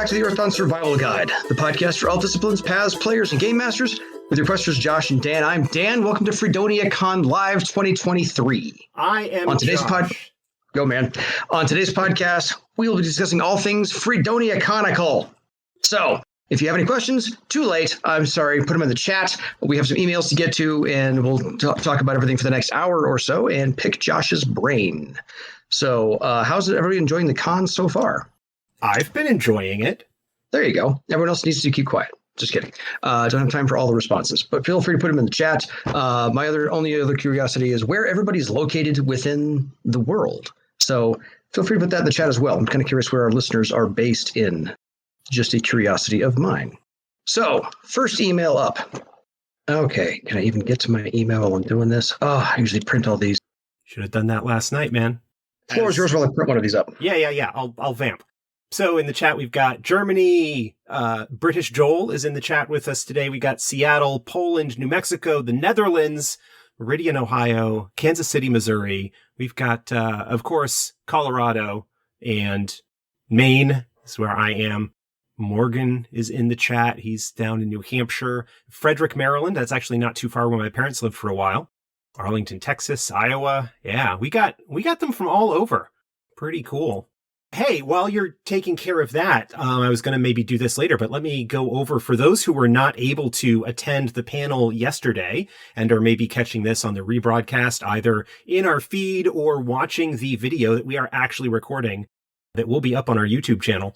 back to the Earthdawn Survival Guide, the podcast for all disciplines, paths, players, and game masters. With your questers, Josh and Dan. I'm Dan. Welcome to FreedoniaCon Live 2023. I am on today's Josh. Go, man. On today's podcast, we will be discussing all things FreedoniaConical. So, if you have any questions, too late. I'm sorry, put them in the chat. We have some emails to get to, and we'll talk about everything for the next hour or so and pick Josh's brain. So, how's everybody enjoying the con so far? I've been enjoying it. There you go. Everyone else needs to keep quiet. Just kidding. Don't have time for all the responses, but feel free to put them in the chat. My only other curiosity is where everybody's located within the world. So feel free to put that in the chat as well. I'm kind of curious where our listeners are based in. Just a curiosity of mine. So first email up. Okay, can I even get to my email while I'm doing this? Oh, I usually print all these. Should have done that last night, man. Floor is yours while I print one of these up. Yeah. I'll vamp. So in the chat, we've got Germany, British Joel is in the chat with us today. We got Seattle, Poland, New Mexico, the Netherlands, Meridian, Ohio, Kansas City, Missouri. We've got, of course, Colorado and Maine. This is where I am. Morgan is in the chat. He's down in New Hampshire. Frederick, Maryland. That's actually not too far where my parents lived for a while. Arlington, Texas, Iowa. Yeah, we got them from all over. Pretty cool. Hey, while you're taking care of that, I was going to maybe do this later, but let me go over for those who were not able to attend the panel yesterday and are maybe catching this on the rebroadcast, either in our feed or watching the video that we are actually recording that will be up on our YouTube channel.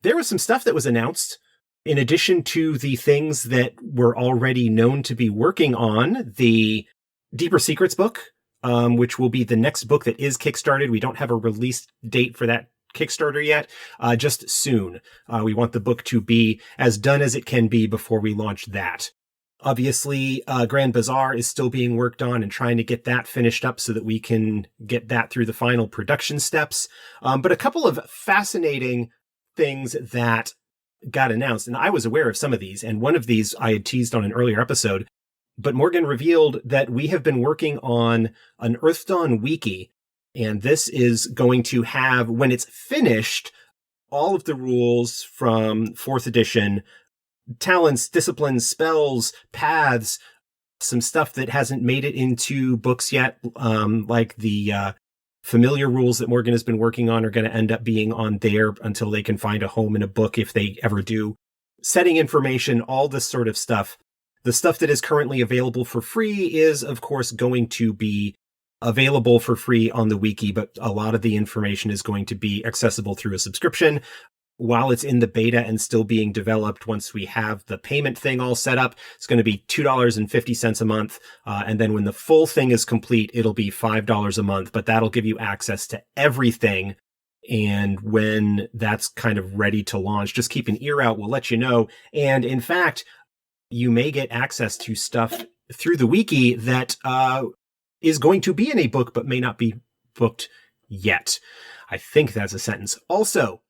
There was some stuff that was announced in addition to the things that were already known to be working on the Deeper Secrets book, which will be the next book that is Kickstarted. We don't have a release date for that Kickstarter yet, just soon. We want the book to be as done as it can be before we launch that. Obviously, Grand Bazaar is still being worked on and trying to get that finished up so that we can get that through the final production steps. But a couple of fascinating things that got announced, and I was aware of some of these, and one of these I had teased on an earlier episode, but Morgan revealed that we have been working on an Earthdawn Wiki. And this is going to have, when it's finished, all of the rules from 4th edition, talents, disciplines, spells, paths, some stuff that hasn't made it into books yet, like the familiar rules that Morgan has been working on are going to end up being on there until they can find a home in a book if they ever do. Setting information, all this sort of stuff. The stuff that is currently available for free is, of course, going to be available for free on the wiki, but a lot of the information is going to be accessible through a subscription. While it's in the beta and still being developed, once we have the payment thing all set up, it's going to be $2.50 a month. And then when the full thing is complete, it'll be $5 a month, but that'll give you access to everything. And when that's kind of ready to launch, just keep an ear out. We'll let you know. And in fact, you may get access to stuff through the wiki that, is going to be in a book, but may not be booked yet. I think that's a sentence. Also,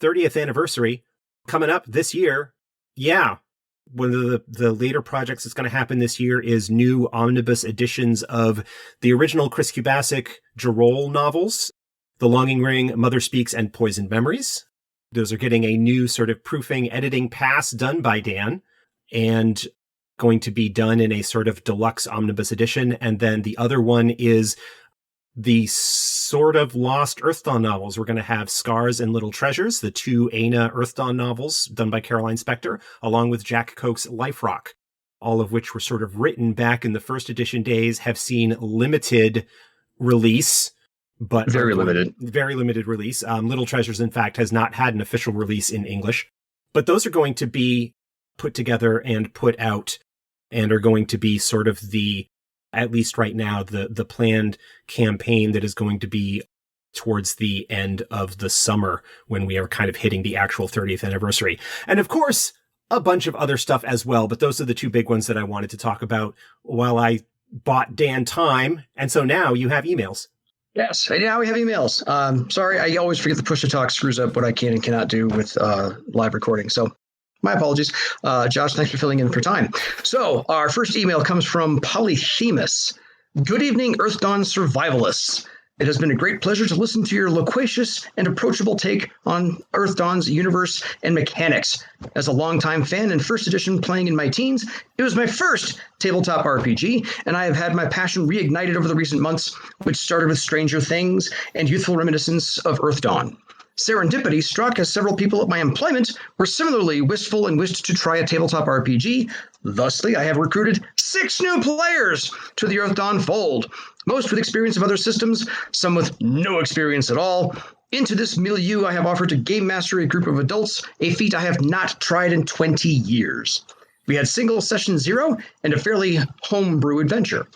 30th Anniversary coming up this year. Yeah. One of the later projects that's going to happen this year is new omnibus editions of the original Chris Kubasik Jarol novels, The Longing Ring, Mother Speaks, and Poisoned Memories. Those are getting a new sort of proofing, editing pass done by Dan, and going to be done in a sort of deluxe omnibus edition. And then the other one is the sort of lost Earthdawn novels. We're going to have Scars and Little Treasures, the 2 Aina Earthdawn novels done by Caroline Spector, along with Jack Koch's Life Rock, all of which were sort of written back in the first edition days, have seen limited release, but very limited release. Little Treasures, in fact, has not had an official release in English, but those are going to be put together and put out, and are going to be sort of the, at least right now, the planned campaign that is going to be towards the end of the summer when we are kind of hitting the actual 30th anniversary. And of course, a bunch of other stuff as well, but those are the two big ones that I wanted to talk about while I bought Dan time. And so now you have emails. Yes, now we have emails. Sorry, I always forget the push to talk screws up what I can and cannot do with live recording. So my apologies. Josh, thanks for filling in for time. So our first email comes from Polythemus. Good evening, Earthdawn survivalists. It has been a great pleasure to listen to your loquacious and approachable take on Earthdawn's universe and mechanics. As a longtime fan and first edition playing in my teens, it was my first tabletop RPG, and I have had my passion reignited over the recent months, which started with Stranger Things and youthful reminiscence of Earthdawn. Serendipity struck as several people at my employment were similarly wistful and wished to try a tabletop RPG. Thusly, I have recruited 6 new players to the Earthdawn fold, most with experience of other systems, some with no experience at all. Into this milieu, I have offered to game master a group of adults, a feat I have not tried in 20 years. We had single session 0 and a fairly homebrew adventure.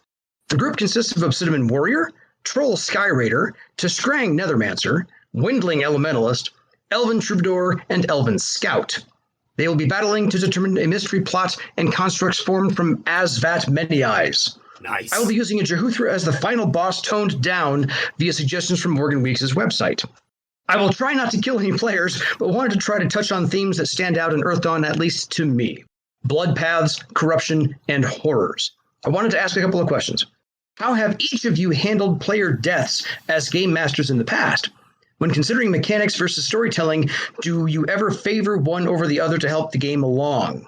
The group consists of Obsidian Warrior, Troll Sky Raider, Tiskrang Nethermancer, Windling Elementalist, Elven Troubadour, and Elven Scout. They will be battling to determine a mystery plot and constructs formed from Asvat Many Eyes. Nice. I will be using a Jehuthra as the final boss, toned down via suggestions from Morgan Weeks' website. I will try not to kill any players, but wanted to try to touch on themes that stand out in Earthdawn, at least to me. Blood paths, corruption, and horrors. I wanted to ask a couple of questions. How have each of you handled player deaths as game masters in the past? When considering mechanics versus storytelling, do you ever favor one over the other to help the game along?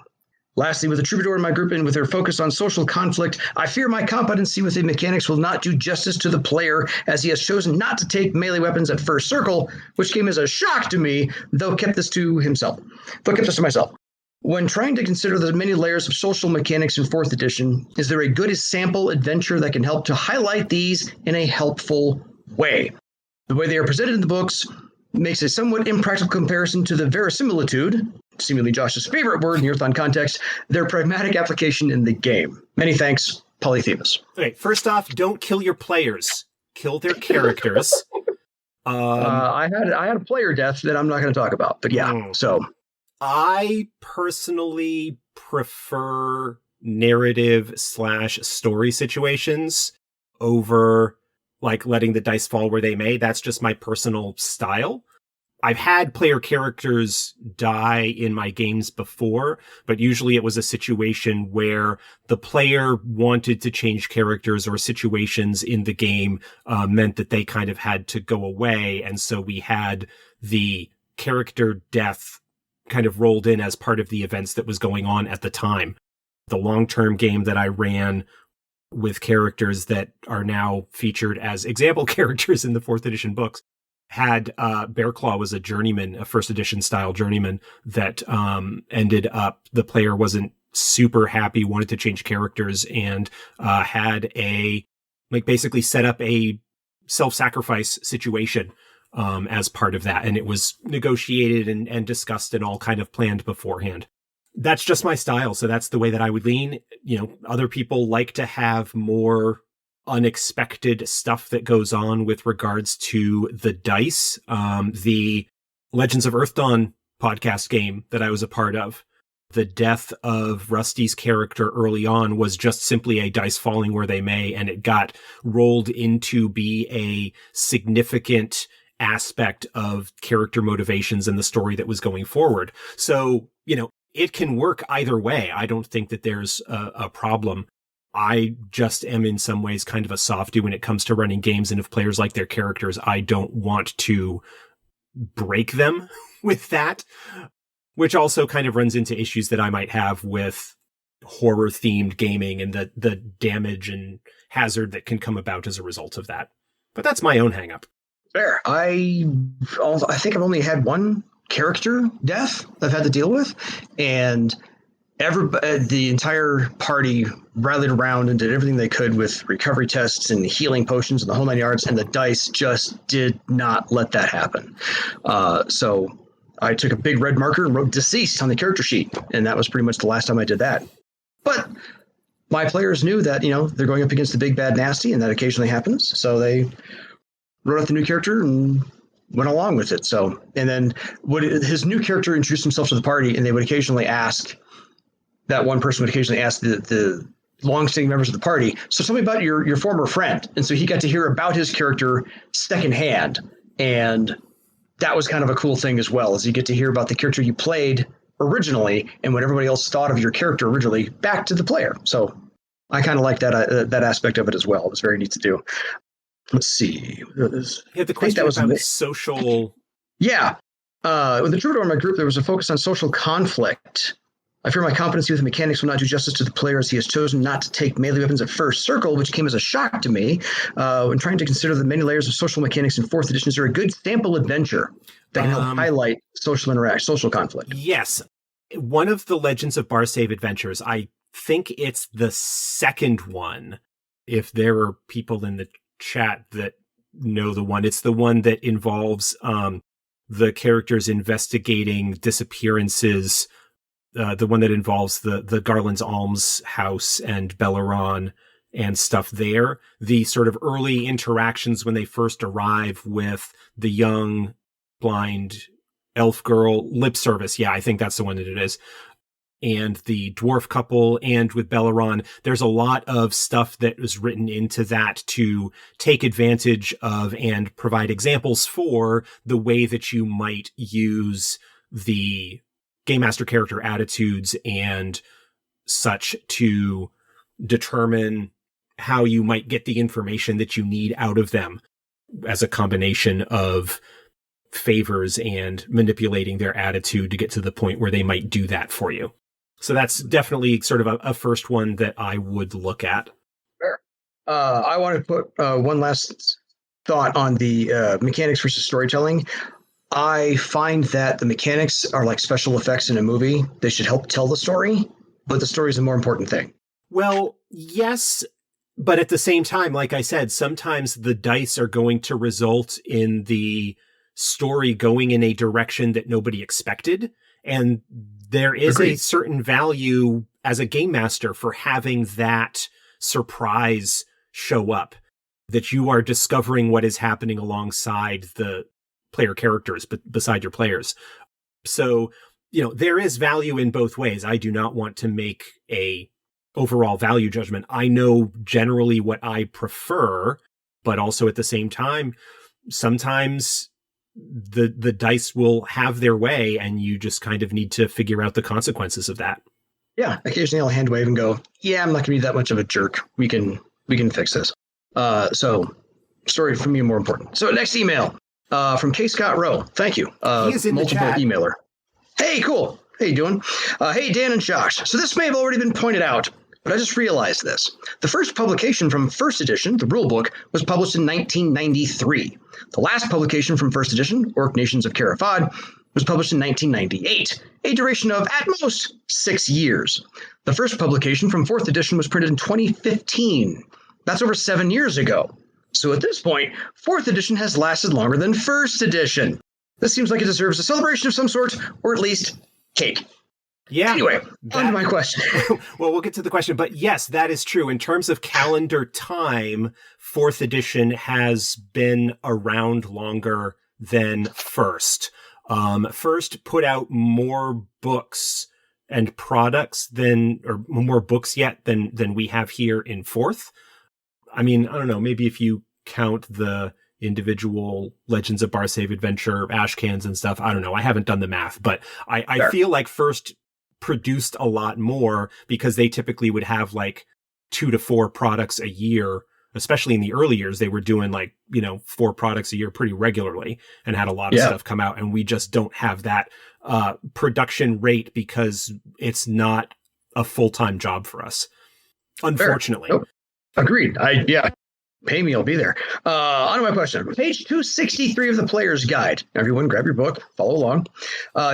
Lastly, with a troubadour in my group and with her focus on social conflict, I fear my competency with the mechanics will not do justice to the player, as he has chosen not to take melee weapons at first circle, which came as a shock to me, though kept this to myself. When trying to consider the many layers of social mechanics in 4th edition, is there a good sample adventure that can help to highlight these in a helpful way? The way they are presented in the books makes a somewhat impractical comparison to the verisimilitude, seemingly Josh's favorite word in the Earthdawn context, their pragmatic application in the game. Many thanks, Polyphemus. Okay, first off, don't kill your players. Kill their characters. I had a player death that I'm not going to talk about, but yeah, so. I personally prefer narrative/story situations over like letting the dice fall where they may. That's just my personal style. I've had player characters die in my games before, but usually it was a situation where the player wanted to change characters or situations in the game meant that they kind of had to go away. And so we had the character death kind of rolled in as part of the events that was going on at the time. The long-term game that I ran with characters that are now featured as example characters in the 4th edition books had Bearclaw was a journeyman, a 1st edition style journeyman that ended up, the player wasn't super happy, wanted to change characters, and had basically set up a self-sacrifice situation as part of that. And it was negotiated and discussed and all kind of planned beforehand. That's just my style. So that's the way that I would lean. You know, other people like to have more unexpected stuff that goes on with regards to the dice. The Legends of Earthdawn podcast game that I was a part of, the death of Rusty's character early on was just simply a dice falling where they may, and it got rolled into be a significant aspect of character motivations in the story that was going forward. So, you know, it can work either way. I don't think that there's a problem. I just am in some ways kind of a softie when it comes to running games. And if players like their characters, I don't want to break them with that, which also kind of runs into issues that I might have with horror themed gaming and the damage and hazard that can come about as a result of that. But that's my own hang up. Fair. I think I've only had one character death I've had to deal with, and the entire party rallied around and did everything they could with recovery tests and healing potions and the whole 9 yards, and the dice just did not let that happen. So I took a big red marker and wrote deceased on the character sheet, and that was pretty much the last time I did that. But my players knew that, you know, they're going up against the big bad nasty, and that occasionally happens, so they wrote out the new character and went along with it. So, and then his new character introduced himself to the party, and they would occasionally ask, that one person would occasionally ask the long-standing members of the party, so tell me about your former friend. And so he got to hear about his character secondhand, and that was kind of a cool thing as well, as you get to hear about the character you played originally and what everybody else thought of your character originally back to the player. So I kind of like that aspect of it as well. It was very neat to do. let's see. You had the question about social. Yeah. With the troubadour in my group, there was a focus on social conflict. I fear my competency with the mechanics will not do justice to the player, as he has chosen not to take melee weapons at first circle, which came as a shock to me. When trying to consider the many layers of social mechanics in 4th edition, is there a good sample adventure that can help highlight social conflict? Yes. One of the Legends of Barsave adventures, I think it's the second one. If there are people in the chat that know the one, it's the one that involves the characters investigating disappearances. The one that involves the Garland's Alms house and Belleron and stuff there. The sort of early interactions when they first arrive with the young blind elf girl, lip service. Yeah, I think that's the one that it is. And the dwarf couple, and with Belleron, there's a lot of stuff that was written into that to take advantage of and provide examples for the way that you might use the Game Master character attitudes and such to determine how you might get the information that you need out of them as a combination of favors and manipulating their attitude to get to the point where they might do that for you. So that's definitely sort of a first one that I would look at. Sure. I want to put one last thought on the mechanics versus storytelling. I find that the mechanics are like special effects in a movie. They should help tell the story, but the story is the more important thing. Well, yes, but at the same time, like I said, sometimes the dice are going to result in the story going in a direction that nobody expected. And there is a certain value as a game master for having that surprise show up, that you are discovering what is happening alongside the player characters, but beside your players. So, there is value in both ways. I do not want to make a overall value judgment. I know generally what I prefer, but also at the same time, sometimes the dice will have their way and you just kind of need to figure out the consequences of that. Yeah. Occasionally I'll hand wave and go, yeah, I'm not going to be that much of a jerk. We can fix this. So story for me more important. So next email. From K. Scott Rowe. Thank you. He is in multiple the chat. Emailer. Hey, cool. How you doing? Hey, Dan and Josh. So this may have already been pointed out, but I just realized this. The first publication from first edition, the rulebook, was published in 1993. The last publication from first edition, Orc Nations of Carafad, was published in 1998, a duration of, at most, 6 years. The first publication from fourth edition was printed in 2015. That's over 7 years ago. So at this point, fourth edition has lasted longer than first edition. This seems like it deserves a celebration of some sort, or at least cake. Yeah. Anyway, on to my question. Well, we'll get to the question, but yes, that is true. In terms of calendar time, fourth edition has been around longer than first. First put out more books and products or more books yet than we have here in fourth. I mean, I don't know, maybe if you count the individual Legends of Barsave adventure, Ashcans and stuff, I don't know. I haven't done the math, but I feel like first produced a lot more because they typically would have like 2 to 4 products a year, especially in the early years. They were doing 4 products a year pretty regularly and had a lot of stuff come out. And we just don't have that production rate because it's not a full-time job for us, unfortunately. Nope. Agreed. Pay me, I'll be there. On to my question. Page 263 of the Player's Guide. Everyone grab your book, follow along.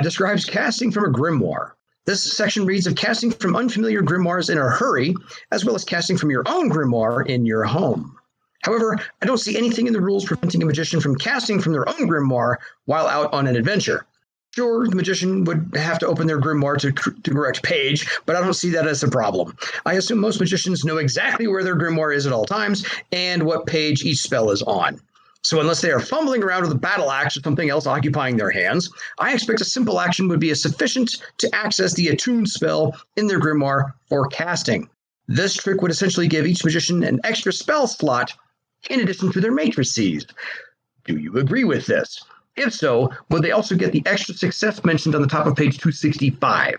Describes casting from a grimoire. This section reads of casting from unfamiliar grimoires in a hurry, as well as casting from your own grimoire in your home. However, I don't see anything in the rules preventing a magician from casting from their own grimoire while out on an adventure. Sure, the magician would have to open their grimoire to correct page, but I don't see that as a problem. I assume most magicians know exactly where their grimoire is at all times and what page each spell is on. So unless they are fumbling around with a battle axe or something else occupying their hands, I expect a simple action would be sufficient to access the attune spell in their grimoire for casting. This trick would essentially give each magician an extra spell slot in addition to their matrices. Do you agree with this? If so, would they also get the extra success mentioned on the top of page 265?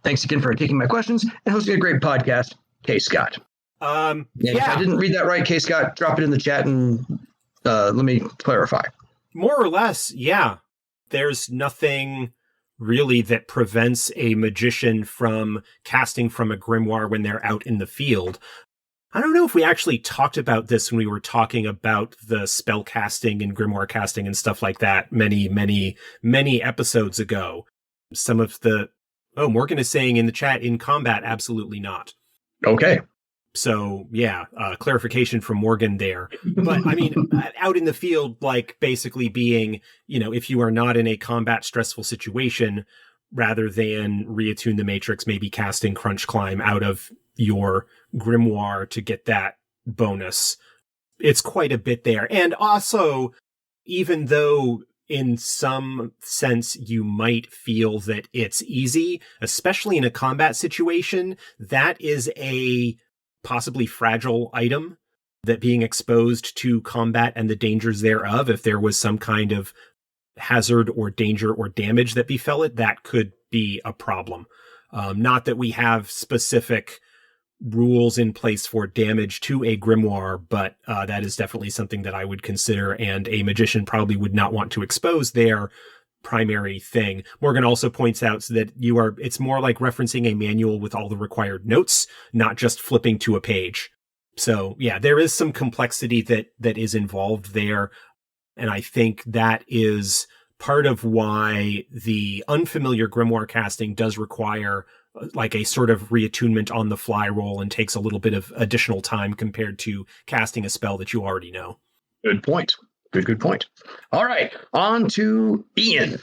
Thanks again for taking my questions and hosting a great podcast, K. Scott. If I didn't read that right, K. Scott, drop it in the chat and Let me clarify. More or less, yeah. There's nothing really that prevents a magician from casting from a grimoire when they're out in the field. I don't know if we actually talked about this when we were talking about the spell casting and grimoire casting and stuff like that many episodes ago. Some of the... Oh, Morgan is saying in the chat, in combat, absolutely not. Okay. So, yeah, clarification from Morgan there. But, I mean, out in the field, like, basically being, if you are not in a combat stressful situation, rather than reattune the matrix, maybe casting Crunch Climb out of your grimoire to get that bonus. It's quite a bit there. And also, even though in some sense you might feel that it's easy, especially in a combat situation, that is a possibly fragile item that being exposed to combat and the dangers thereof, if there was some kind of hazard or danger or damage that befell it, that could be a problem. Not that we have specific rules in place for damage to a grimoire, but that is definitely something that I would consider, and a magician probably would not want to expose their primary thing. Morgan also points out that it's more like referencing a manual with all the required notes, not just flipping to a page. So yeah, there is some complexity that is involved there. And I think that is part of why the unfamiliar grimoire casting does require like a sort of reattunement on the fly roll and takes a little bit of additional time compared to casting a spell that you already know. Good point. Good point. All right, on to Ian.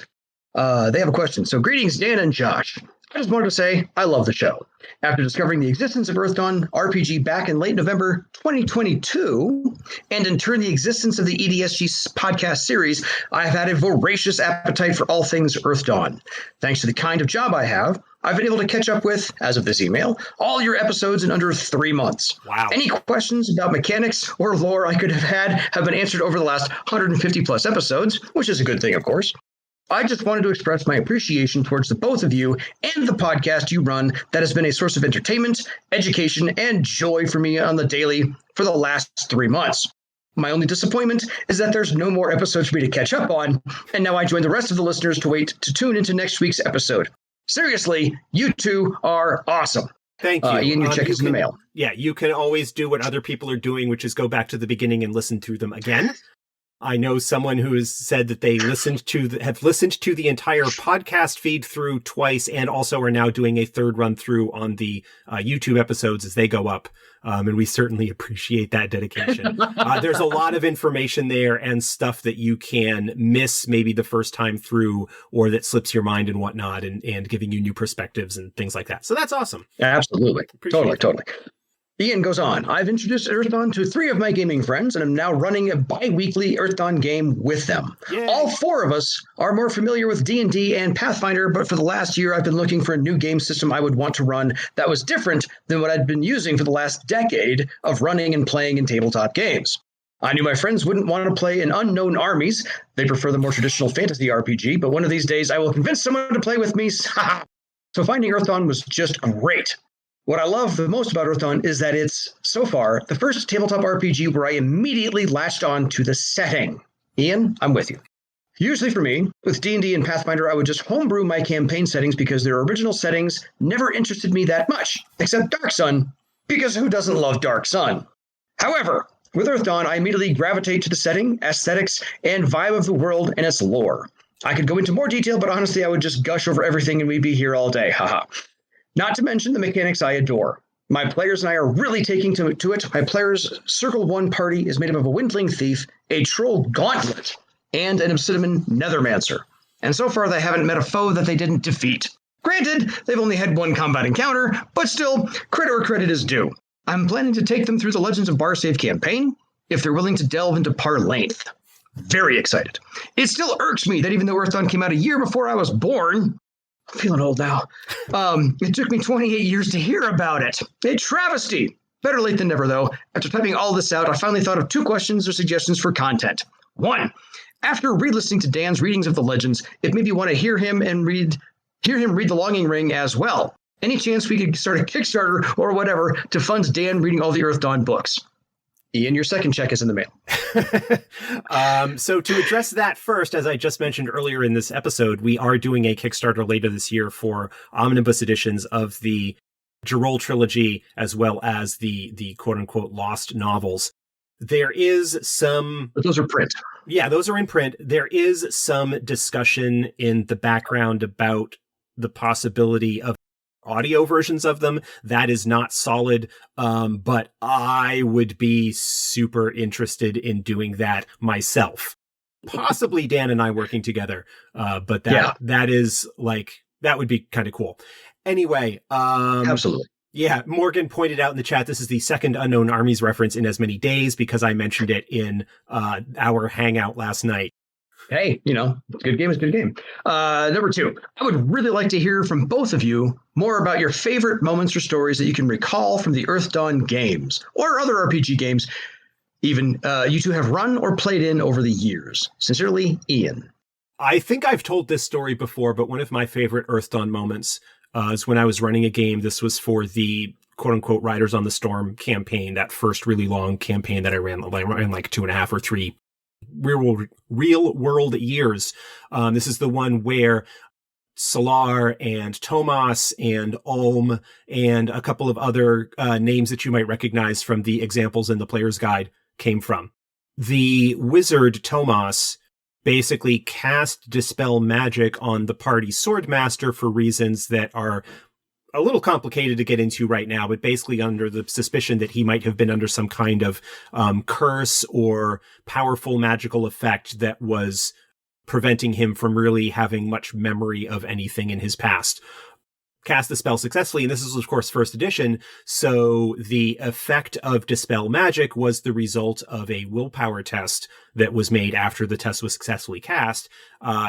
They have a question. So greetings, Dan and Josh. I just wanted to say I love the show. After discovering the existence of Earthdawn RPG back in late November 2022, and in turn the existence of the EDSG podcast series, I've had a voracious appetite for all things Earthdawn. Thanks to the kind of job I have, I've been able to catch up with, as of this email, all your episodes in under 3 months. Wow. Any questions about mechanics or lore I could have had have been answered over the last 150 plus episodes, which is a good thing, of course. I just wanted to express my appreciation towards the both of you and the podcast you run that has been a source of entertainment, education, and joy for me on the daily for the last 3 months. My only disappointment is that there's no more episodes for me to catch up on, and now I join the rest of the listeners to wait to tune into next week's episode. Seriously, you two are awesome. Thank you. Ian, your check is in the mail. Yeah, you can always do what other people are doing, which is go back to the beginning and listen to them again. I know someone who has said that they have listened to the entire podcast feed through twice, and also are now doing a third run through on the YouTube episodes as they go up. And we certainly appreciate that dedication. There's a lot of information there and stuff that you can miss maybe the first time through, or that slips your mind and whatnot, and giving you new perspectives and things like that. So that's awesome. Absolutely. Totally. Ian goes on. I've introduced Earthdawn to 3 of my gaming friends and am now running a bi-weekly Earthdawn game with them. Yay. All 4 of us are more familiar with D&D and Pathfinder, but for the last year I've been looking for a new game system I would want to run that was different than what I'd been using for the last decade of running and playing in tabletop games. I knew my friends wouldn't want to play in Unknown Armies. They prefer the more traditional fantasy RPG, but one of these days I will convince someone to play with me. So finding Earthdawn was just great. What I love the most about Earthdawn is that it's, so far, the first tabletop RPG where I immediately latched on to the setting. Ian, I'm with you. Usually for me, with D&D and Pathfinder, I would just homebrew my campaign settings because their original settings never interested me that much, except Dark Sun, because who doesn't love Dark Sun? However, with Earthdawn, I immediately gravitate to the setting, aesthetics, and vibe of the world and its lore. I could go into more detail, but honestly, I would just gush over everything and we'd be here all day, haha. Not to mention the mechanics I adore. My players and I are really taking to it. My players' Circle 1 party is made up of a Windling Thief, a Troll Gauntlet, and an Obsidian Nethermancer. And so far, they haven't met a foe that they didn't defeat. Granted, they've only had 1 combat encounter, but still, credit where credit is due. I'm planning to take them through the Legends of Barsave campaign, if they're willing to delve into par length. Very excited. It still irks me that even though Earthdawn came out a year before I was born, I'm feeling old now. It took me 28 years to hear about it. A travesty. Better late than never, though. After typing all this out, I finally thought of 2 questions or suggestions for content. 1, after re-listening to Dan's readings of the Legends, it made me want to hear him read The Longing Ring as well. Any chance we could start a Kickstarter or whatever to fund Dan reading all the Earthdawn books? Ian, your second check is in the mail. So to address that first, as I just mentioned earlier in this episode, we are doing a Kickstarter later this year for omnibus editions of the Gerol trilogy, as well as the quote-unquote lost novels. There is some... But those are print. Yeah, those are in print. There is some discussion in the background about the possibility of audio versions of them. That is not solid, but I would be super interested in doing that myself. Possibly Dan and I working together, but that is like, that would be kind of cool. Anyway, Absolutely. Yeah, Morgan pointed out in the chat, this is the second Unknown Armies reference in as many days because I mentioned it in our hangout last night. Hey, good game is good game. Number 2, I would really like to hear from both of you more about your favorite moments or stories that you can recall from the Earthdawn games or other RPG games, even you two have run or played in over the years. Sincerely, Ian. I think I've told this story before, but one of my favorite Earthdawn moments is when I was running a game. This was for the quote-unquote Riders on the Storm campaign, that first really long campaign that I ran like 2.5 or 3 real world years. This is the one where Salar and Tomas and Ulm and a couple of other names that you might recognize from the examples in the player's guide came from. The wizard Tomas basically cast Dispel Magic on the party Swordmaster for reasons that are a little complicated to get into right now, but basically under the suspicion that he might have been under some kind of curse or powerful magical effect that was preventing him from really having much memory of anything in his past. Cast the spell successfully, and this is, of course, first edition, so the effect of Dispel Magic was the result of a willpower test that was made after the test was successfully cast.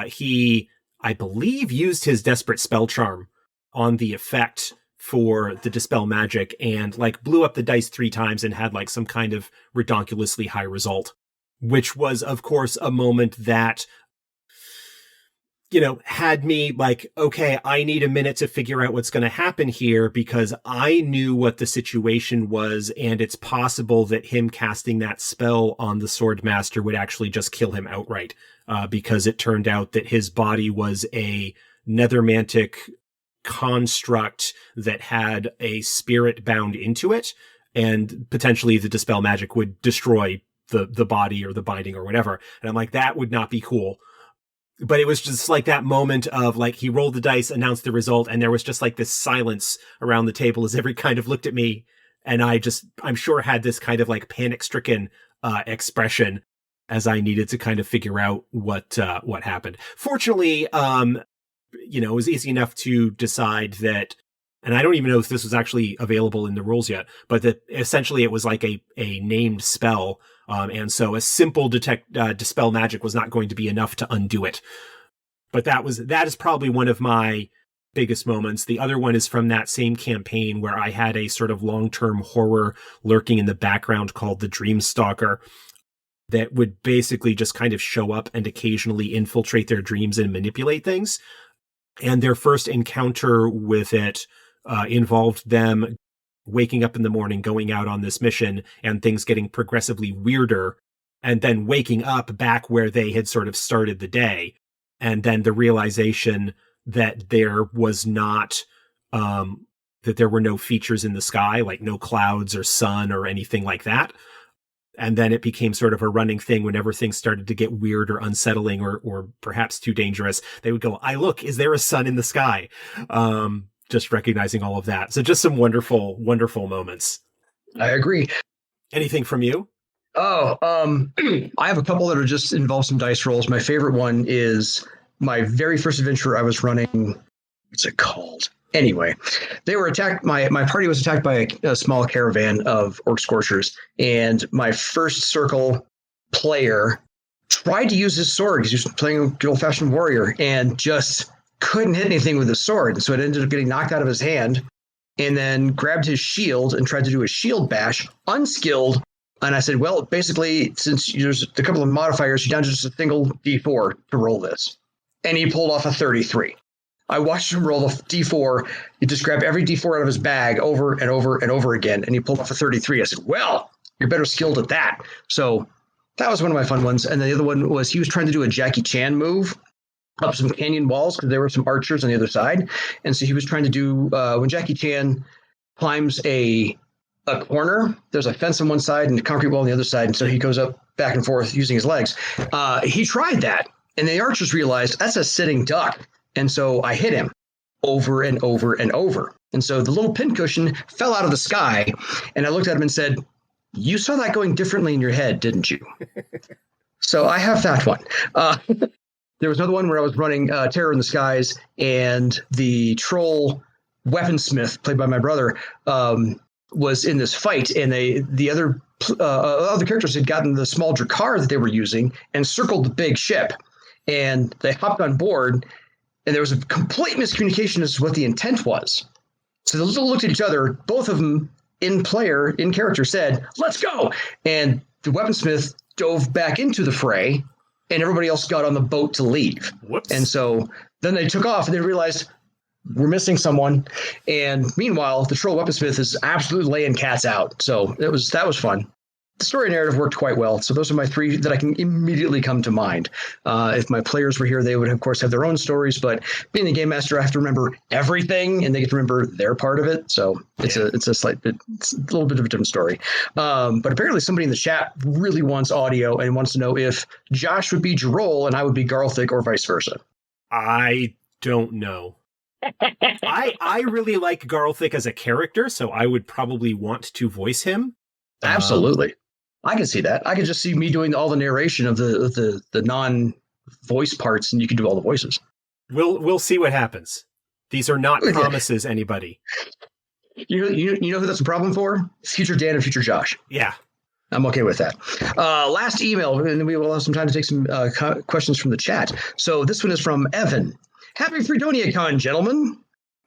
He, I believe, used his Desperate Spell Charm on the effect for the Dispel Magic and blew up the dice 3 times and had some kind of redonkulously high result, which was, of course, a moment that had me okay, I need a minute to figure out what's going to happen here because I knew what the situation was, and it's possible that him casting that spell on the Swordmaster would actually just kill him outright, because it turned out that his body was a nethermantic construct that had a spirit bound into it, and potentially the Dispel Magic would destroy the body or the binding or whatever. And I'm like, that would not be cool. But it was just that moment of he rolled the dice, announced the result, and there was just this silence around the table as every kind of looked at me. And I'm sure had this kind of panic-stricken expression as I needed to kind of figure out what happened. Fortunately, it was easy enough to decide that, and I don't even know if this was actually available in the rules yet, but that essentially it was a named spell. And so a simple Dispel Magic was not going to be enough to undo it. But that is probably one of my biggest moments. The other one is from that same campaign where I had a sort of long-term horror lurking in the background called the Dreamstalker that would basically just kind of show up and occasionally infiltrate their dreams and manipulate things. And their first encounter with it involved them waking up in the morning, going out on this mission, and things getting progressively weirder, and then waking up back where they had sort of started the day. And then the realization that there was not, that there were no features in the sky, no clouds or sun or anything like that. And then it became sort of a running thing whenever things started to get weird or unsettling or perhaps too dangerous. They would go, look, is there a sun in the sky? Just recognizing all of that. So just some wonderful, wonderful moments. I agree. Anything from you? Oh, I have a couple that are just involve some dice rolls. My favorite one is my very first adventure I was running. What's it called? Anyway, they were attacked. My party was attacked by a small caravan of orc scorchers, and my first circle player tried to use his sword because he was playing a good old-fashioned warrior and just couldn't hit anything with his sword. So it ended up getting knocked out of his hand, and then grabbed his shield and tried to do a shield bash, unskilled. And I said, well, basically, since there's a couple of modifiers, you're down to just a single D4 to roll this. And he pulled off a 33. I watched him roll the D4. He just grabbed every D4 out of his bag over and over and over again, and he pulled off a 33. I said, well, you're better skilled at that. So that was one of my fun ones. And the other one was he was trying to do a Jackie Chan move up some canyon walls because there were some archers on the other side. And so he was trying to do when Jackie Chan climbs a corner, there's a fence on one side and a concrete wall on the other side. And so he goes up back and forth using his legs. He tried that. And the archers realized that's a sitting duck. And so I hit him over and over and over. And so the little pincushion fell out of the sky. And I looked at him and said, you saw that going differently in your head, didn't you? So I have that one. There was another one where I was running Terror in the Skies, and the troll weaponsmith, played by my brother, was in this fight, and the other characters had gotten the small drakkar that they were using and circled the big ship, and they hopped on board, and there was a complete miscommunication as to what the intent was. So they looked at each other, both of them in character said, let's go. And the weaponsmith dove back into the fray, and everybody else got on the boat to leave. Whoops. And so then they took off and they realized we're missing someone. And meanwhile, the troll weaponsmith is absolutely laying cats out. So that was fun. The story narrative worked quite well. So those are my three that I can immediately come to mind. If my players were here, they would, of course, have their own stories. But being the game master, I have to remember everything, and they get to remember their part of it. So it's a little bit of a different story. But apparently somebody in the chat really wants audio and wants to know if Josh would be Jarol and I would be Garthik or vice versa. I don't know. I really like Garthik as a character, so I would probably want to voice him. Absolutely. I can see that. I could just see me doing all the narration of the non-voice parts, and you can do all the voices. We'll see what happens. These are not promises, anybody. You know who that's a problem for? Future Dan and future Josh. Yeah. I'm okay with that. Last email, and then we will have some time to take some questions from the chat. So this one is from Evan. Happy FreedoniaCon, gentlemen.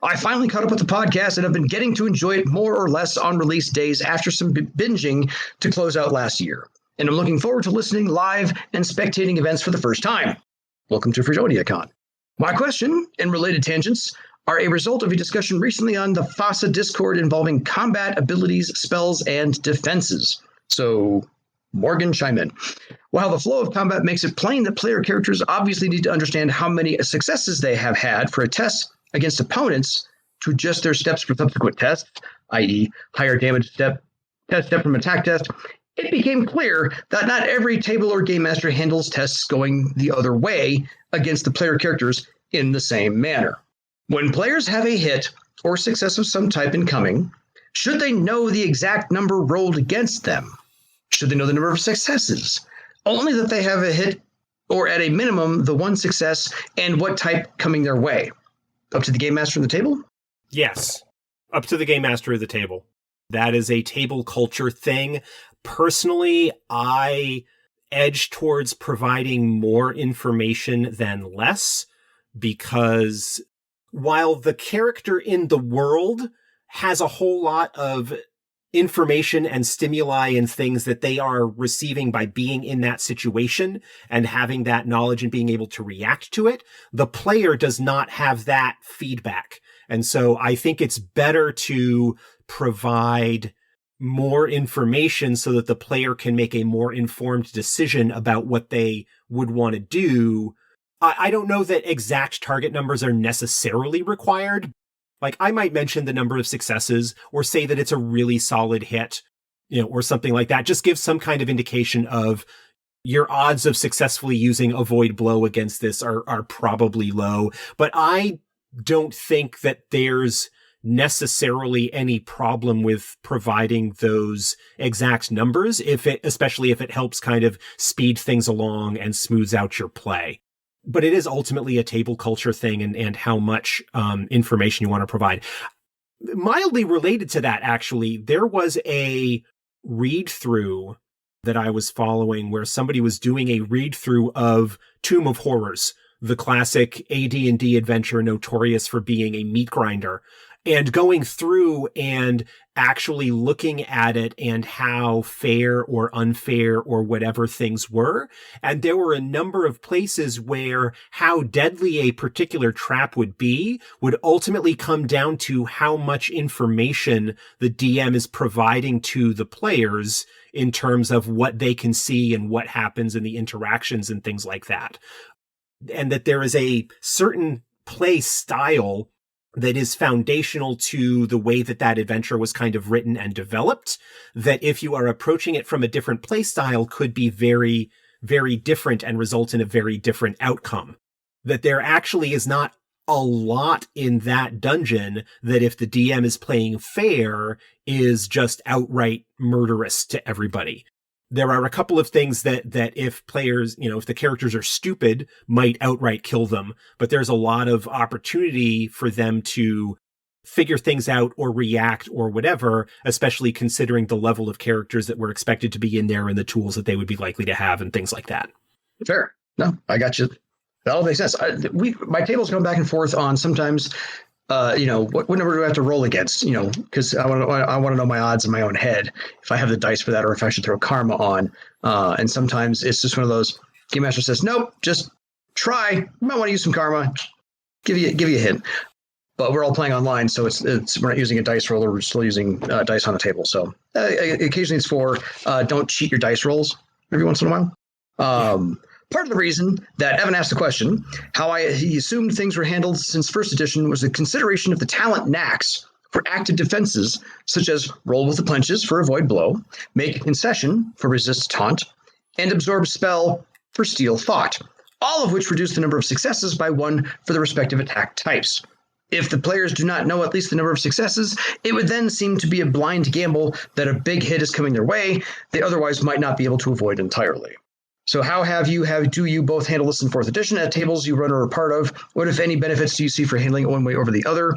I finally caught up with the podcast and have been getting to enjoy it more or less on release days after some binging to close out last year. And I'm looking forward to listening live and spectating events for the first time. Welcome to FreedoniaCon. My question and related tangents are a result of a discussion recently on the FASA Discord involving combat abilities, spells, and defenses. So Morgan, chime in. While the flow of combat makes it plain that player characters obviously need to understand how many successes they have had for a test against opponents to adjust their steps for subsequent tests, i.e. higher damage step from attack test, it became clear that not every table or game master handles tests going the other way against the player characters in the same manner. When players have a hit or success of some type incoming, should they know the exact number rolled against them? Should they know the number of successes? Only that they have a hit, or at a minimum, the one success and what type coming their way. Up to the game master of the table? Yes. Up to the game master of the table. That is a table culture thing. Personally, I edge towards providing more information than less, because while the character in the world has a whole lot of information and stimuli and things that they are receiving by being in that situation and having that knowledge and being able to react to it, the player does not have that feedback. And so I think it's better to provide more information so that the player can make a more informed decision about what they would want to do. I don't know that exact target numbers are necessarily required. Like, I might mention the number of successes or say that it's a really solid hit, or something like that. Just give some kind of indication of your odds of successfully using avoid blow against this are probably low. But I don't think that there's necessarily any problem with providing those exact numbers, especially if it helps kind of speed things along and smooths out your play. But it is ultimately a table culture thing and how much information you want to provide. Mildly related to that, actually, there was a read-through that I was following where somebody was doing a read-through of Tomb of Horrors, the classic AD&D adventure notorious for being a meat grinder, and going through and actually looking at it and how fair or unfair or whatever things were. And there were a number of places where how deadly a particular trap would be would ultimately come down to how much information the DM is providing to the players in terms of what they can see and what happens in the interactions and things like that. And that there is a certain play style that is foundational to the way that that adventure was kind of written and developed, that if you are approaching it from a different play style could be very, very different and result in a very different outcome. That there actually is not a lot in that dungeon that if the DM is playing fair is just outright murderous to everybody. There are a couple of things that if players, if the characters are stupid, might outright kill them. But there's a lot of opportunity for them to figure things out or react or whatever, especially considering the level of characters that were expected to be in there and the tools that they would be likely to have and things like that. Fair. No, I got you. That all makes sense. My tables go back and forth on sometimes, what number do I have to roll against? Because I want to know my odds in my own head if I have the dice for that, or if I should throw karma on. And sometimes it's just one of those. Game master says, "Nope, just try. You might want to use some karma. Give you a hint." But we're all playing online, so we're not using a dice roller. We're still using dice on the table. So occasionally it's for don't cheat your dice rolls every once in a while. Part of the reason that Evan asked the question, how he assumed things were handled since first edition, was the consideration of the talent knacks for active defenses, such as roll with the punches for avoid blow, make concession for resist taunt, and absorb spell for steal thought, all of which reduce the number of successes by 1 for the respective attack types. If the players do not know at least the number of successes, it would then seem to be a blind gamble that a big hit is coming their way they otherwise might not be able to avoid entirely. So how do you both handle this in 4th edition at tables you run or are part of? What, if any, benefits do you see for handling it one way over the other?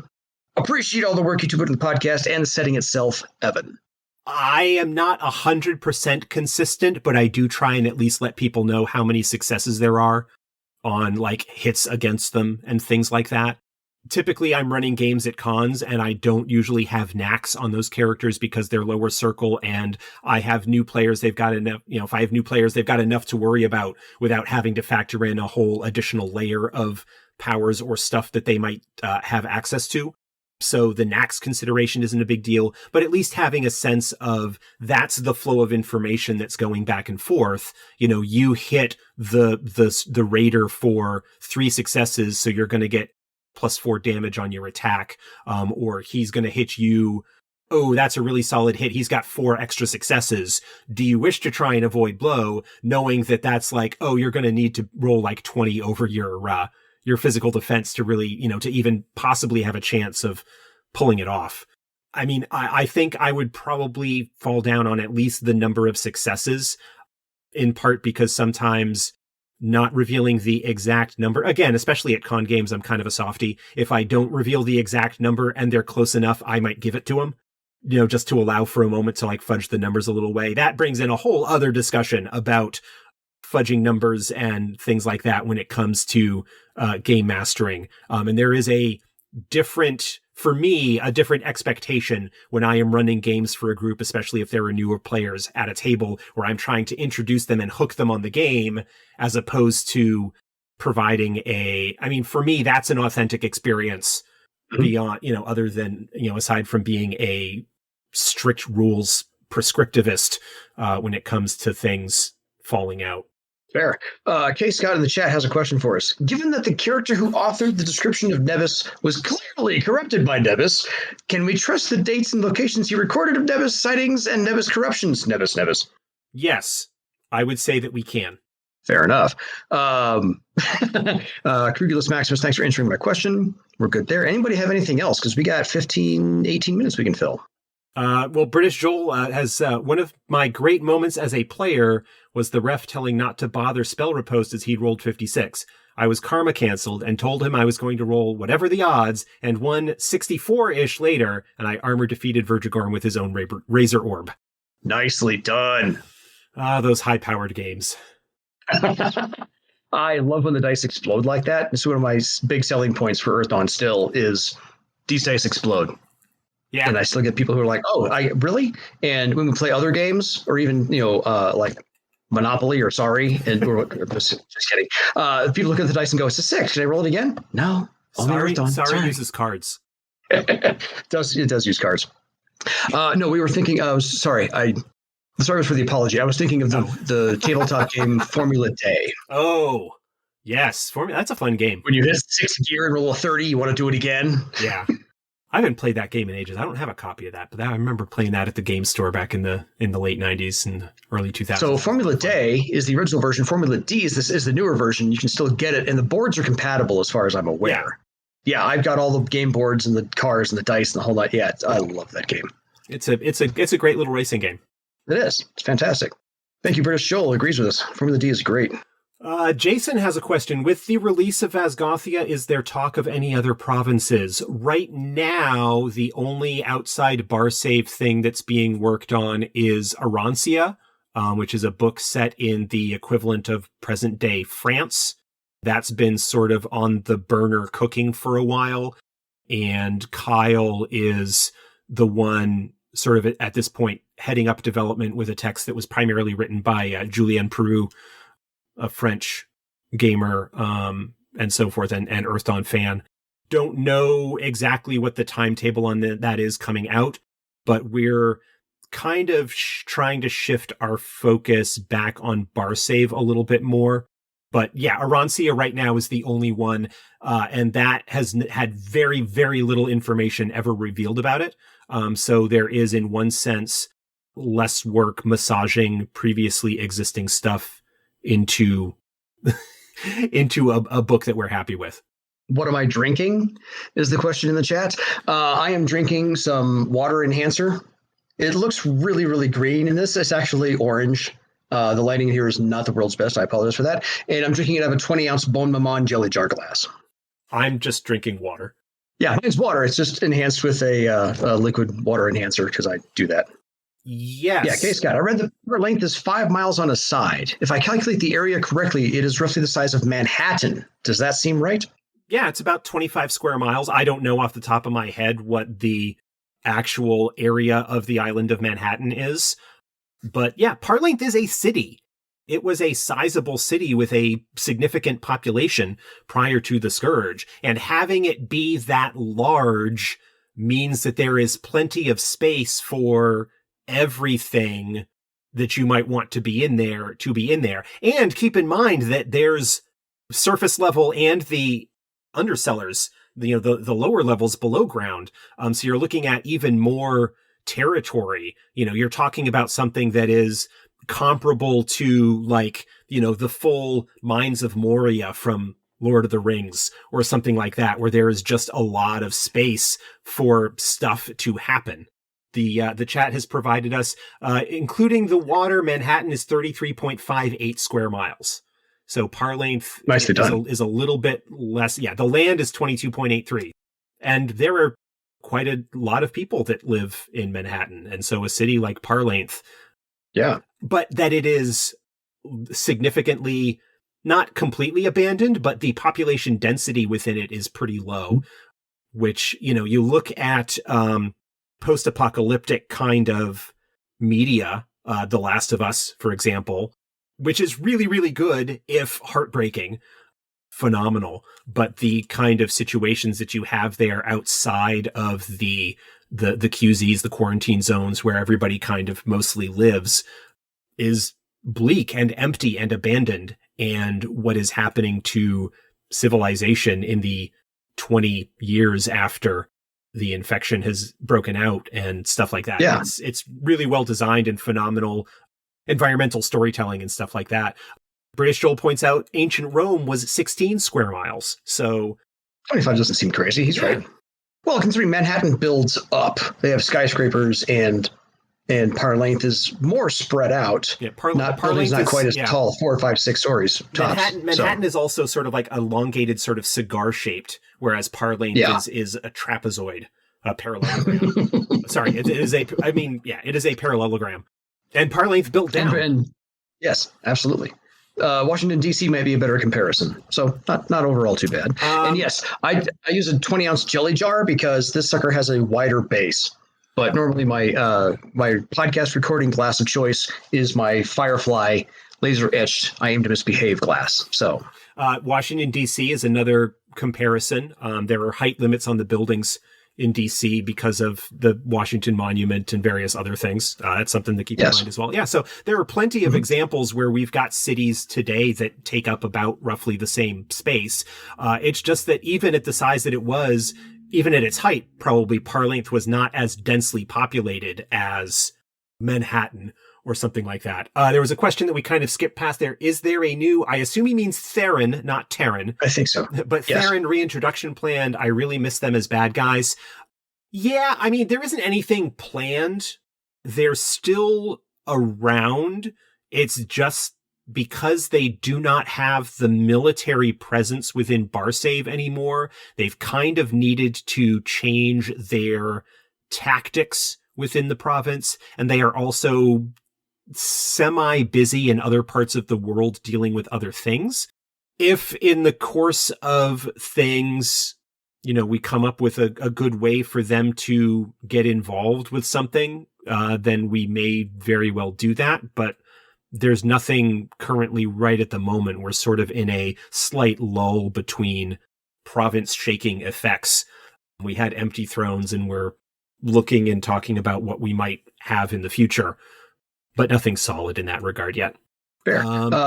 Appreciate all the work you two put in the podcast and the setting itself, Evan. I am not 100% consistent, but I do try and at least let people know how many successes there are on hits against them and things like that. Typically, I'm running games at cons, and I don't usually have knacks on those characters because they're lower circle, and I have new players. They've got enough, if I have new players, they've got enough to worry about without having to factor in a whole additional layer of powers or stuff that they might have access to. So the knacks consideration isn't a big deal, but at least having a sense of that's the flow of information that's going back and forth. You hit the raider for 3 successes, so you're going to get +4 damage on your attack, or he's going to hit you. Oh, that's a really solid hit. He's got 4 extra successes. Do you wish to try and avoid blow, knowing that that's you're going to need to roll 20 over your physical defense to really, to even possibly have a chance of pulling it off. I mean, I think I would probably fall down on at least the number of successes, in part because sometimes not revealing the exact number, again, especially at con games, I'm kind of a softie. If I don't reveal the exact number and they're close enough, I might give it to them, just to allow for a moment to fudge the numbers a little way. That brings in a whole other discussion about fudging numbers and things like that when it comes to game mastering. And there is a different expectation when I am running games for a group, especially if there are newer players at a table where I'm trying to introduce them and hook them on the game, as opposed to providing for me, that's an authentic experience beyond, other than, aside from being a strict rules prescriptivist when it comes to things falling out. Fair. K. Scott in the chat has a question for us. Given that the character who authored the description of Nebis was clearly corrupted by Nebis, can we trust the dates and locations he recorded of Nebis sightings and Nebis corruptions? Nebis. Yes, I would say that we can. Fair enough. Crugulus Maximus, thanks for answering my question. We're good there. Anybody have anything else? Because we got 18 minutes we can fill. Well, British Joel has one of my great moments as a player was the ref telling not to bother spell riposte as he'd rolled 56. I was karma canceled and told him I was going to roll whatever the odds and won 64-ish later, and I armor defeated Vertigorn with his own razor orb. Nicely done. Those high-powered games. I love when the dice explode like that. It's one of my big selling points for Earthdawn still is these dice explode. Yeah. And I still get people who are like, oh, really? And when we play other games or even, like Monopoly or Sorry, or just kidding. People look at the dice and go, it's a 6. Can I roll it again? No. Sorry uses cards. It does use cards. No, we were thinking, sorry. Sorry for the apology. I was thinking of the tabletop game Formula Day. Oh, yes. That's a fun game. When you hit 6th gear and roll a 30, you want to do it again? Yeah. I haven't played that game in ages. I don't have a copy of that, but I remember playing that at the game store back in the late 90s and early 2000s. So Formula Day is the original version. Formula D is the newer version. You can still get it, and the boards are compatible as far as I'm aware. Yeah, I've got all the game boards and the cars and the dice and the whole lot. Yeah, I love that game. It's a great little racing game. It is. It's fantastic. Thank you, British Joel. Agrees with us. Formula D is great. Jason has a question. With the release of Asgothia, is there talk of any other provinces? Right now, the only outside bar save thing that's being worked on is Arancia, which is a book set in the equivalent of present-day France. That's been sort of on the burner cooking for a while. And Kyle is the one sort of at this point heading up development with a text that was primarily written by Julien Peru, a French gamer, and so forth, and Earthdawn fan. Don't know exactly what the timetable on that is coming out, but we're kind of trying to shift our focus back on bar save a little bit more. But yeah, Arancia right now is the only one, and that has had very, very little information ever revealed about it. So there is, in one sense, less work massaging previously existing stuff into a book that we're happy with. What am I drinking is the question in the chat. I am drinking some water enhancer. It looks really, really green in this. It's actually orange. The lighting here is not the world's best. I apologize for that. And I'm drinking it out of a 20-ounce Bon Maman jelly jar glass. I'm just drinking water. Yeah, it's water. It's just enhanced with a liquid water enhancer because I do that. Yes. Yeah, okay, Scott. I read the river length is 5 miles on a side. If I calculate the area correctly, it is roughly the size of Manhattan. Does that seem right? Yeah, it's about 25 square miles. I don't know off the top of my head what the actual area of the island of Manhattan is. But yeah, Parlength is a city. It was a sizable city with a significant population prior to the Scourge. And having it be that large means that there is plenty of space for everything that you might want to be in there. And keep in mind that there's surface level and the undercellars, the lower levels below ground. So you're looking at even more territory. You're talking about something that is comparable to the full Mines of Moria from Lord of the Rings or something like that, where there is just a lot of space for stuff to happen. The chat has provided us, including the water, Manhattan is 33.58 square miles. So Parlength is a little bit less. Yeah, the land is 22.83. And there are quite a lot of people that live in Manhattan. And so a city like Parlength, yeah, but that it is significantly, not completely abandoned, but the population density within it is pretty low, which, you look at post-apocalyptic kind of media, The Last of Us, for example, which is really, really good, if heartbreaking, phenomenal. But the kind of situations that you have there outside of the QZs, the quarantine zones where everybody kind of mostly lives, is bleak and empty and abandoned. And what is happening to civilization in the 20 years after the infection has broken out and stuff like that. Yeah. It's really well designed and phenomenal environmental storytelling and stuff like that. British Joel points out ancient Rome was 16 square miles. So 25 doesn't seem crazy. He's right. Well, considering Manhattan builds up, they have skyscrapers and Parlength is more spread out. Yeah, Parlength is not quite as tall, 4 or 5, 6 stories tops. Manhattan is also sort of like elongated, sort of cigar shaped, whereas Parlength is a trapezoid, a parallelogram. Sorry, it is a parallelogram. And Parlength built down. And yes, absolutely. Washington, D.C. may be a better comparison. So not overall too bad. And yes, I use a 20-ounce jelly jar because this sucker has a wider base. But normally my podcast recording glass of choice is my Firefly laser etched I Aim to Misbehave glass. So Washington, D.C. is another comparison. There are height limits on the buildings in DC because of the Washington Monument and various other things. That's something to keep in mind as well. Yeah, so there are plenty of examples where we've got cities today that take up about roughly the same space. It's just that even at the size that it was, even at its height, probably Parlingth was not as densely populated as Manhattan or something like that. There was a question that we kind of skipped past there. Is there a new, I assume he means Theran, not Terran. I think so. But yes. Theran reintroduction planned. I really miss them as bad guys. Yeah, I mean, there isn't anything planned. They're still around. It's just because they do not have the military presence within Barsave anymore, they've kind of needed to change their tactics within the province, and they are also semi-busy in other parts of the world dealing with other things. If in the course of things, you know, we come up with a good way for them to get involved with something, then we may very well do that. But there's nothing currently right at the moment. We're sort of in a slight lull between province shaking effects. We had Empty Thrones, and we're looking and talking about what we might have in the future, but nothing solid in that regard yet. Fair.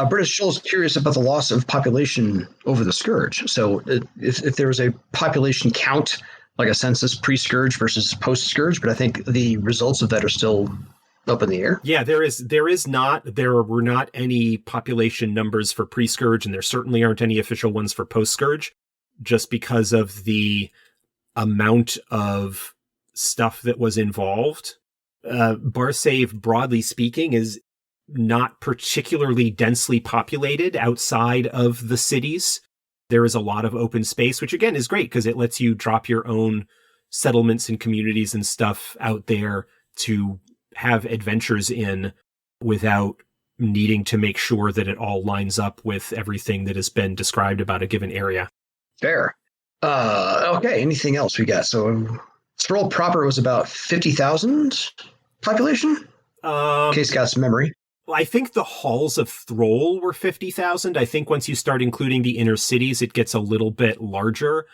British Joel's curious about the loss of population over the Scourge. So if there was a population count, like a census pre-Scourge versus post-Scourge, but I think the results of that are still up in the air. Yeah, there were not any population numbers for pre-Scourge, and there certainly aren't any official ones for post-Scourge, just because of the amount of stuff that was involved. Barsave, broadly speaking, is not particularly densely populated outside of the cities. There is a lot of open space, which again is great because it lets you drop your own settlements and communities and stuff out there to have adventures in without needing to make sure that it all lines up with everything that has been described about a given area. Fair. Okay, anything else we got? So Thrall proper was about 50,000 population? In case got some memory. I think the halls of Thrall were 50,000. I think once you start including the inner cities, it gets a little bit larger.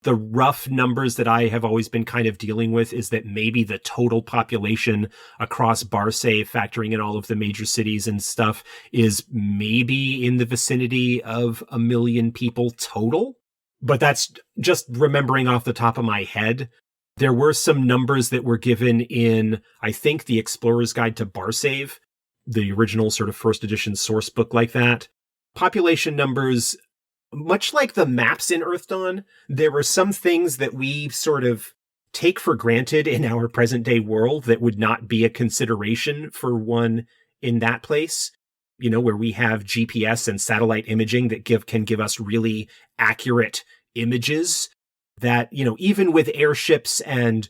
The rough numbers that I have always been kind of dealing with is that maybe the total population across Barsave, factoring in all of the major cities and stuff, is maybe in the vicinity of 1 million people total. But that's just remembering off the top of my head. There were some numbers that were given in, I think, the Explorer's Guide to Barsave, the original sort of first edition source book like that. Population numbers, much like the maps in Earthdawn, there were some things that we sort of take for granted in our present day world that would not be a consideration for one in that place. You know, where we have GPS and satellite imaging that can give us really accurate images that, you know, even with airships and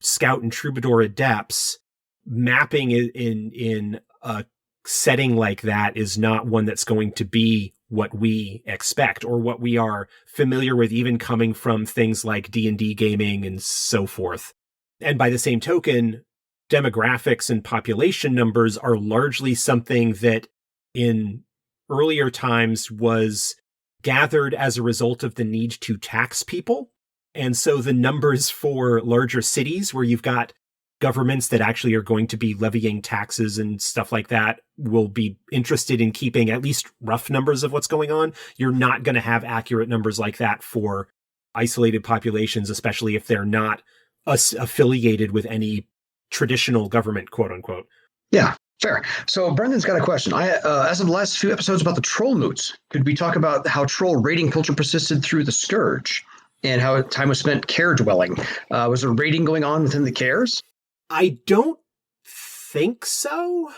scout and troubadour adepts, mapping in a setting like that is not one that's going to be what we expect or what we are familiar with, even coming from things like D&D gaming and so forth. And by the same token, demographics and population numbers are largely something that in earlier times was gathered as a result of the need to tax people. And so the numbers for larger cities where you've got governments that actually are going to be levying taxes and stuff like that will be interested in keeping at least rough numbers of what's going on. You're not going to have accurate numbers like that for isolated populations, especially if they're not affiliated with any traditional government, quote unquote. Yeah, fair. So Brendan's got a question. As of the last few episodes about the troll moots, could we talk about how troll raiding culture persisted through the Scourge and how time was spent care dwelling? Was there raiding going on within the cares? I don't think so.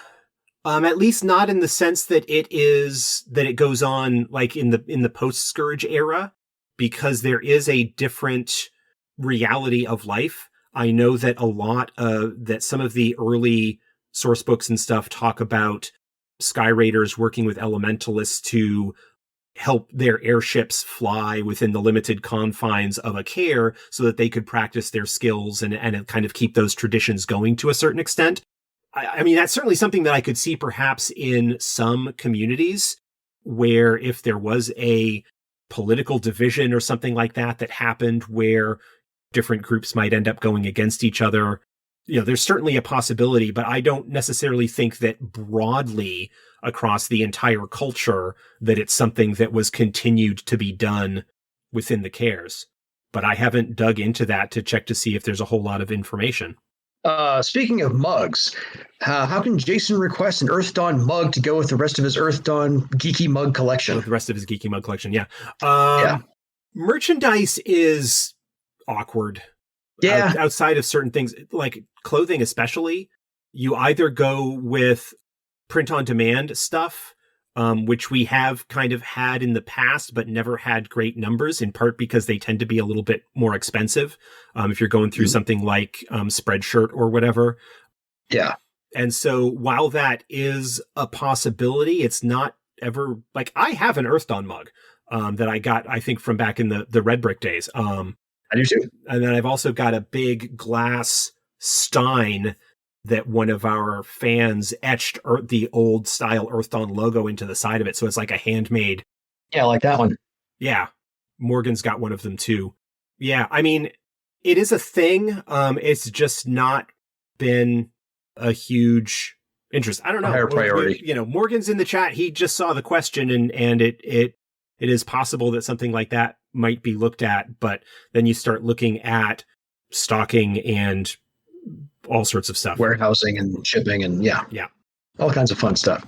At least not in the sense that it goes on like in the post-Scourge era, because there is a different reality of life. I know that that some of the early source books and stuff talk about Sky Raiders working with elementalists to help their airships fly within the limited confines of a care so that they could practice their skills and kind of keep those traditions going to a certain extent. I mean, that's certainly something that I could see perhaps in some communities where if there was a political division or something like that happened where different groups might end up going against each other. There's certainly a possibility, but I don't necessarily think that broadly across the entire culture that it's something that was continued to be done within the cares. But I haven't dug into that to check to see if there's a whole lot of information. Speaking of mugs, how can Jason request an Earthdawn mug to go with the rest of his Earthdawn geeky mug collection? With the rest of his geeky mug collection, yeah. Merchandise is awkward. Yeah. Outside of certain things, like clothing especially, you either go with print-on-demand stuff, which we have kind of had in the past, but never had great numbers, in part because they tend to be a little bit more expensive if you're going through something like Spreadshirt or whatever. Yeah. And so while that is a possibility, it's not ever... Like, I have an Earthdawn mug that I got, I think, from back in the Red Brick days. I do too. And then I've also got a big glass stein that one of our fans etched the old style Earthdawn logo into the side of it. So it's like a handmade. Yeah, like that one. Yeah. Morgan's got one of them too. Yeah. I mean, it is a thing. It's just not been a huge interest. I don't know. Higher priority. Morgan's in the chat. He just saw the question and it is possible that something like that might be looked at, but then you start looking at stocking and all sorts of stuff. Warehousing and shipping and yeah. All kinds of fun stuff.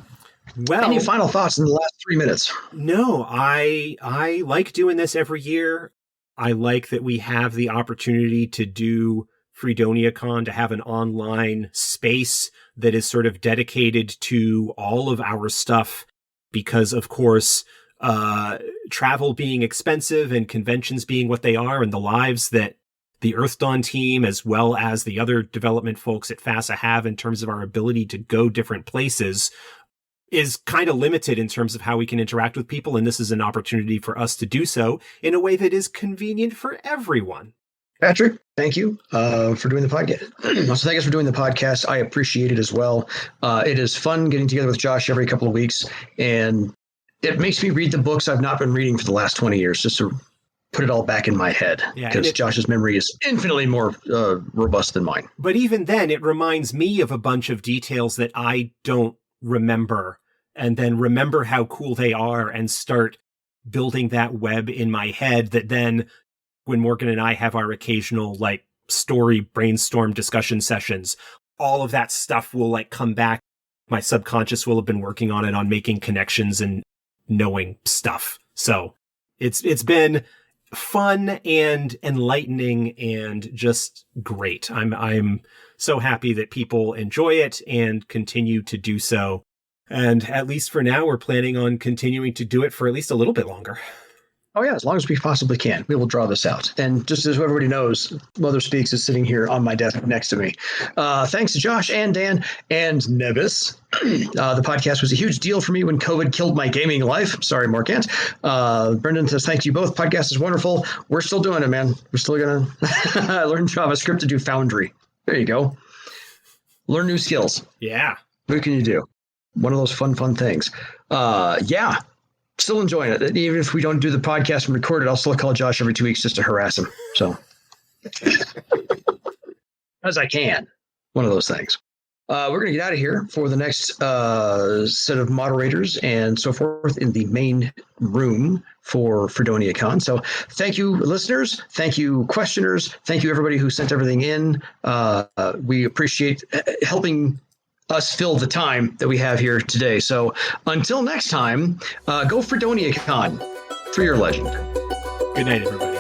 Well, any final thoughts in the last 3 minutes? No, I like doing this every year. I like that we have the opportunity to do FreedoniaCon, to have an online space that is sort of dedicated to all of our stuff because, of course, travel being expensive and conventions being what they are and the lives that the Earthdawn team, as well as the other development folks at FASA have in terms of our ability to go different places, is kind of limited in terms of how we can interact with people. And this is an opportunity for us to do so in a way that is convenient for everyone. Patrick, thank you for doing the podcast. Also, thank us for doing the podcast. I appreciate it as well. It is fun getting together with Josh every couple of weeks, and it makes me read the books I've not been reading for the last 20 years, just to put it all back in my head, because Josh's memory is infinitely more robust than mine. But even then, it reminds me of a bunch of details that I don't remember, and then remember how cool they are and start building that web in my head that then when Morgan and I have our occasional like story brainstorm discussion sessions, all of that stuff will like come back. My subconscious will have been working on it, on making connections and knowing stuff. So it's been fun and enlightening and just great. I'm so happy that people enjoy it and continue to do so. And at least for now, we're planning on continuing to do it for at least a little bit longer. Oh, yeah, as long as we possibly can. We will draw this out. And just as everybody knows, Mother Speaks is sitting here on my desk next to me. Thanks to Josh and Dan and Nebis. The podcast was a huge deal for me when COVID killed my gaming life. Sorry, Morgant. Brendan says, thank you both. Podcast is wonderful. We're still doing it, man. We're still going to learn JavaScript to do Foundry. There you go. Learn new skills. Yeah. What can you do? One of those fun things. Yeah. Still enjoying it. Even if we don't do the podcast and record it, I'll still call Josh every 2 weeks just to harass him. So, as I can. One of those things. We're going to get out of here for the next set of moderators and so forth in the main room for FreedoniaCon. So thank you, listeners. Thank you, questioners. Thank you, everybody who sent everything in. We appreciate helping us fill the time that we have here today. So until next time, go FreedoniaCon for your legend. Good night, everybody.